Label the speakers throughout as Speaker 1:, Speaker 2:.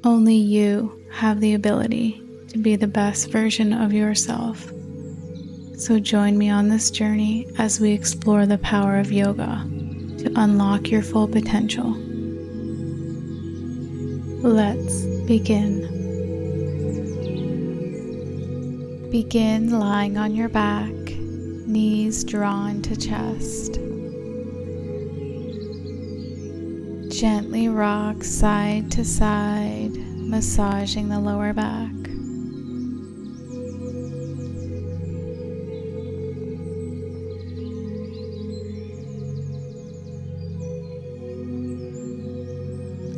Speaker 1: Only you have the ability to be the best version of yourself. So join me on this journey as we explore the power of yoga to unlock your full potential. Let's begin. Begin lying on your back, knees drawn to chest. Gently rock side to side, massaging the lower back.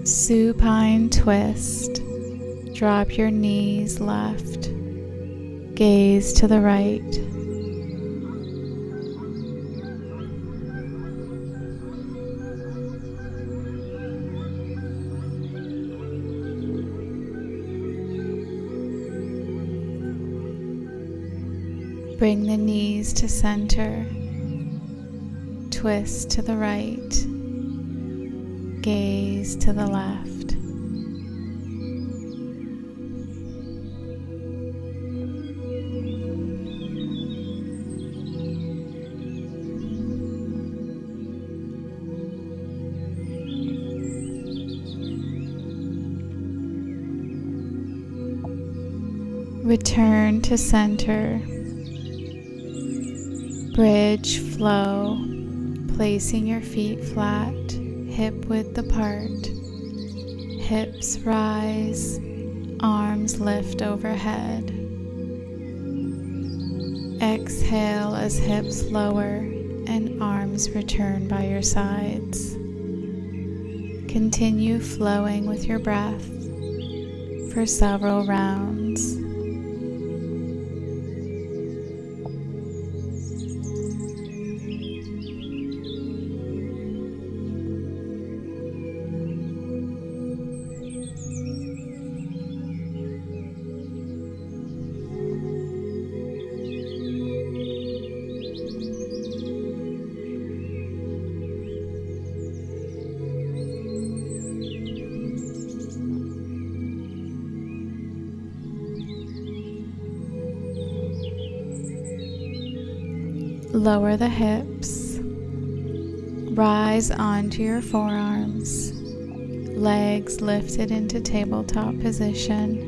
Speaker 1: Supine twist. Drop your knees left. Gaze to the right. Bring the knees to center. Twist to the right. Gaze to the left. Return to center. Bridge flow, placing your feet flat, hip width apart. Hips rise, arms lift overhead. Exhale as hips lower and arms return by your sides. Continue flowing with your breath for several rounds. Lower the hips, rise onto your forearms, legs lifted into tabletop position.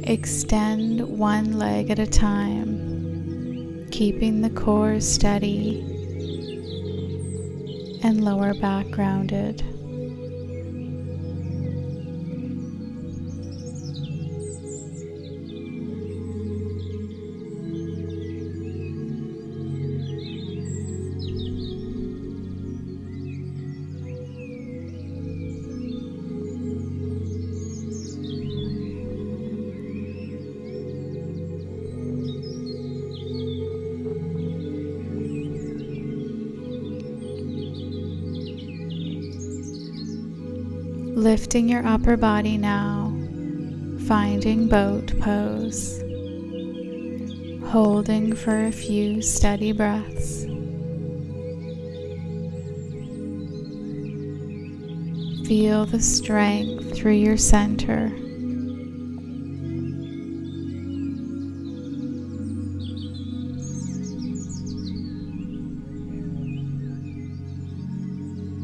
Speaker 1: Extend one leg at a time, keeping the core steady and lower back grounded. Lifting your upper body now, finding boat pose, holding for a few steady breaths. Feel the strength through your center.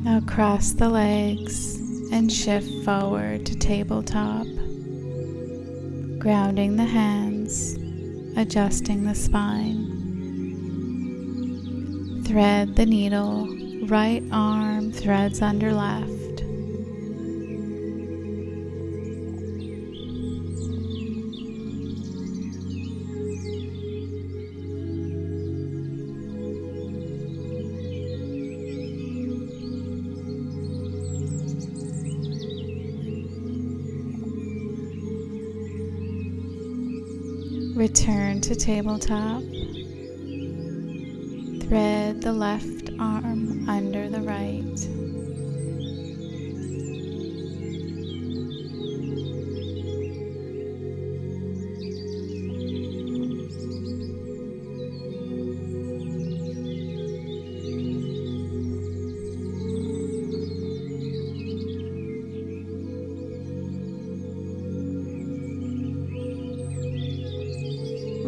Speaker 1: Now cross the legs and shift forward to tabletop, grounding the hands, adjusting the spine. Thread the needle, right arm threads under left. Return to tabletop. Thread the left arm under the right.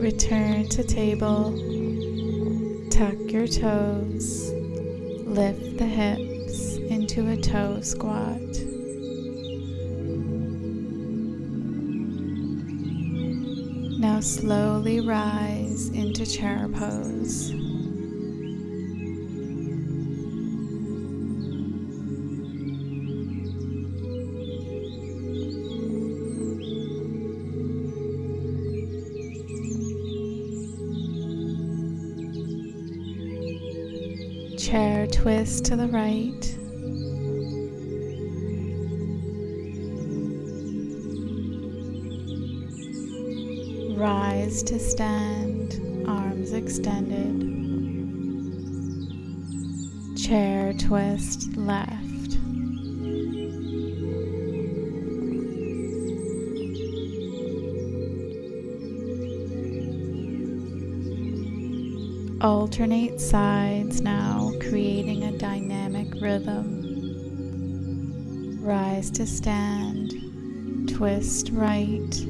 Speaker 1: Return to table. Tuck your toes. Lift the hips into a toe squat. Now slowly rise into chair pose. Chair twist to the right. Rise to stand, arms extended. Chair twist left. Alternate sides now, creating a dynamic rhythm. Rise to stand, twist right.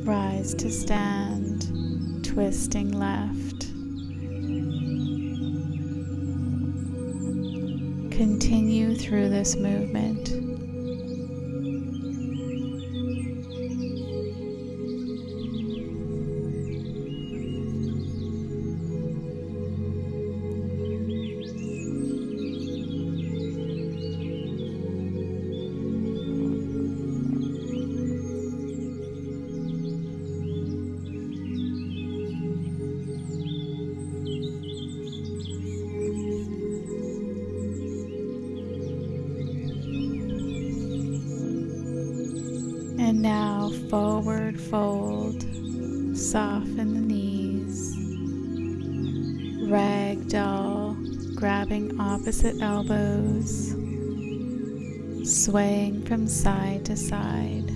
Speaker 1: Rise to stand, twisting left. Continue through this movement. And now forward fold, soften the knees, ragdoll, grabbing opposite elbows, swaying from side to side.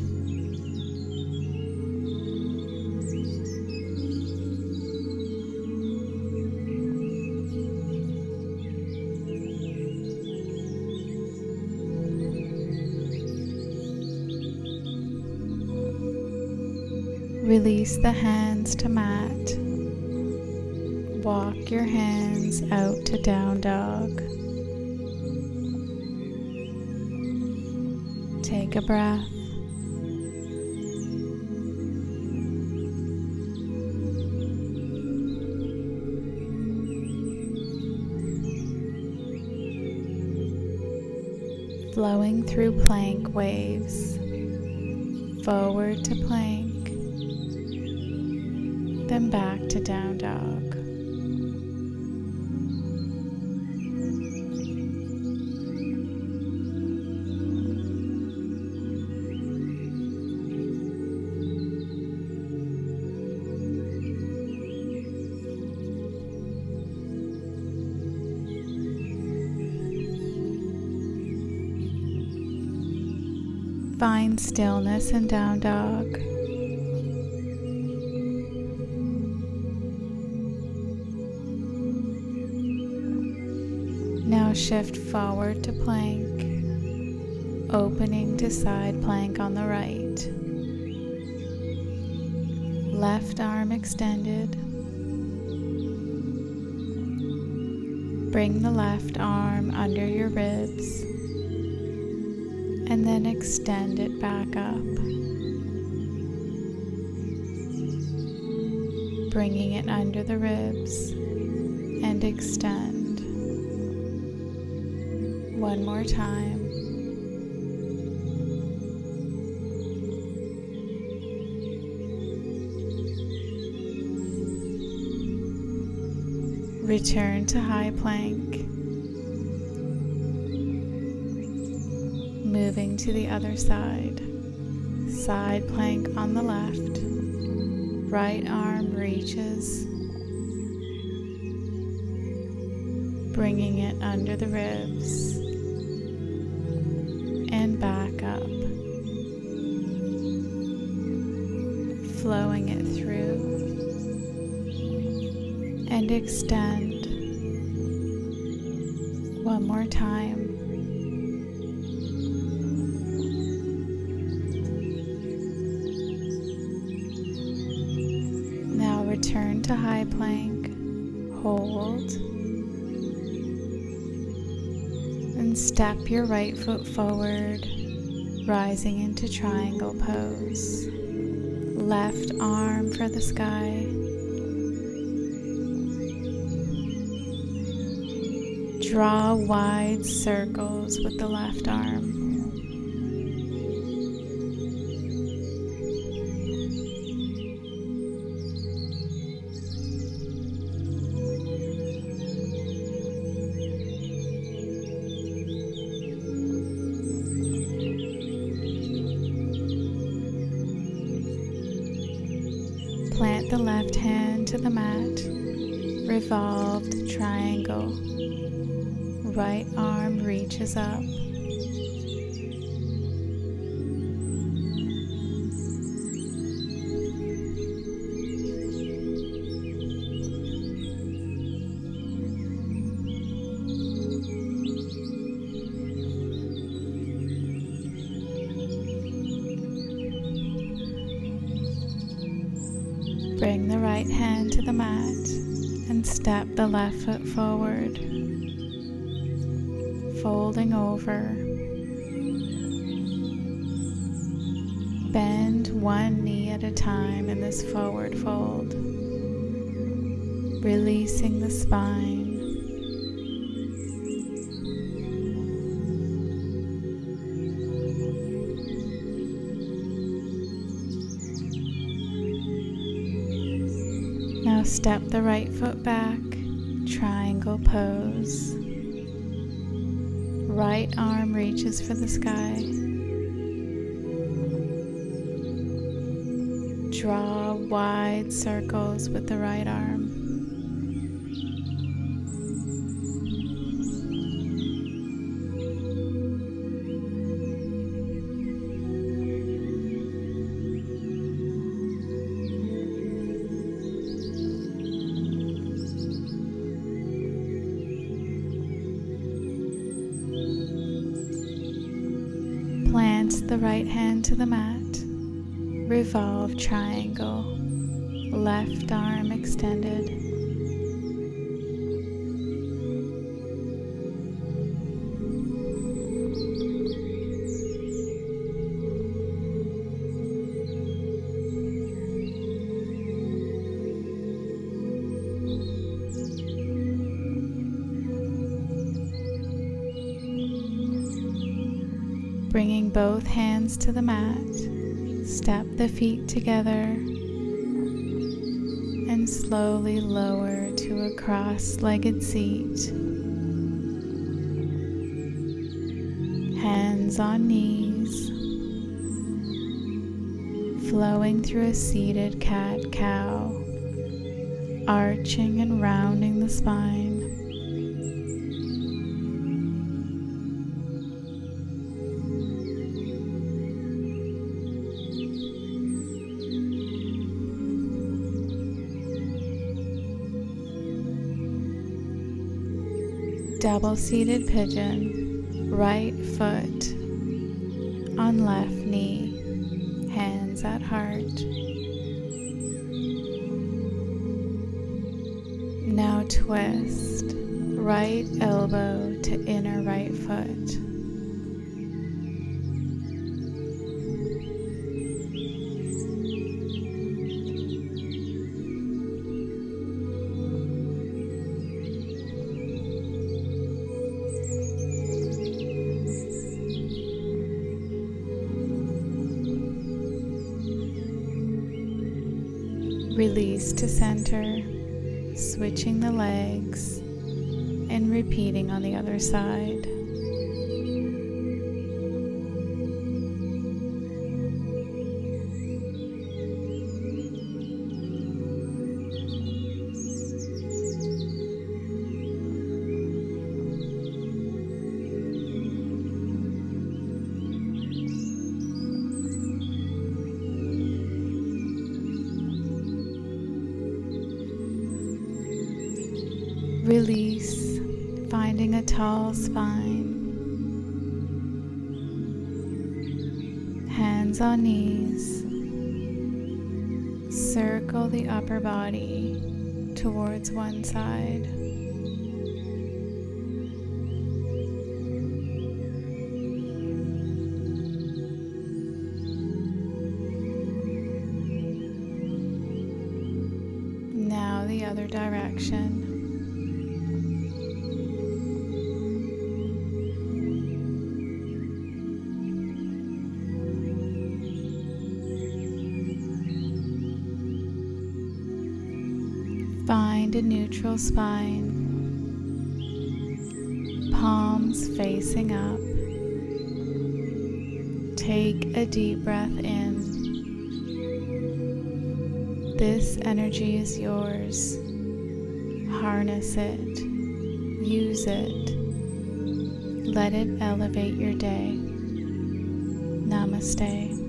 Speaker 1: Release the hands to mat. Walk your hands out to down dog. Take a breath. Flowing through plank waves. Forward to plank. Then back to down dog. Find stillness in down dog. Now shift forward to plank, opening to side plank on the right. Left arm extended. Bring the left arm under your ribs and then extend it back up, bringing it under the ribs and extend. One more time. Return to high plank. Moving to the other side. Side plank on the left. Right arm reaches. Bringing it under the ribs. And back up. Flowing it through. And extend. One more time. into high plank. Hold. And step your right foot forward, rising into triangle pose. Left arm for the sky. Draw wide circles with the left arm. Plant the left hand to the mat, revolved triangle. Right arm reaches up. Bring the right hand to the mat and step the left foot forward, folding over. Bend one knee at a time in this forward fold, releasing the spine. Now step the right foot back, triangle pose. Right arm reaches for the sky. Draw wide circles with the right arm. Plant the right hand to the mat. Revolve triangle. Left arm extended. Bringing both hands to the mat, step the feet together and slowly lower to a cross-legged seat. Hands on knees, flowing through a seated cat-cow, arching and rounding the spine. Double-seated pigeon, right foot on left knee, hands at heart. Now twist, right elbow to inner right foot. Release to center, switching the legs and repeating on the other side. Release, finding a tall spine. Hands on knees. Circle the upper body. towards one side. Now the other direction. Find a neutral spine, palms facing up. Take a deep breath in. This energy is yours. Harness it. Use it. Let it elevate your day. Namaste.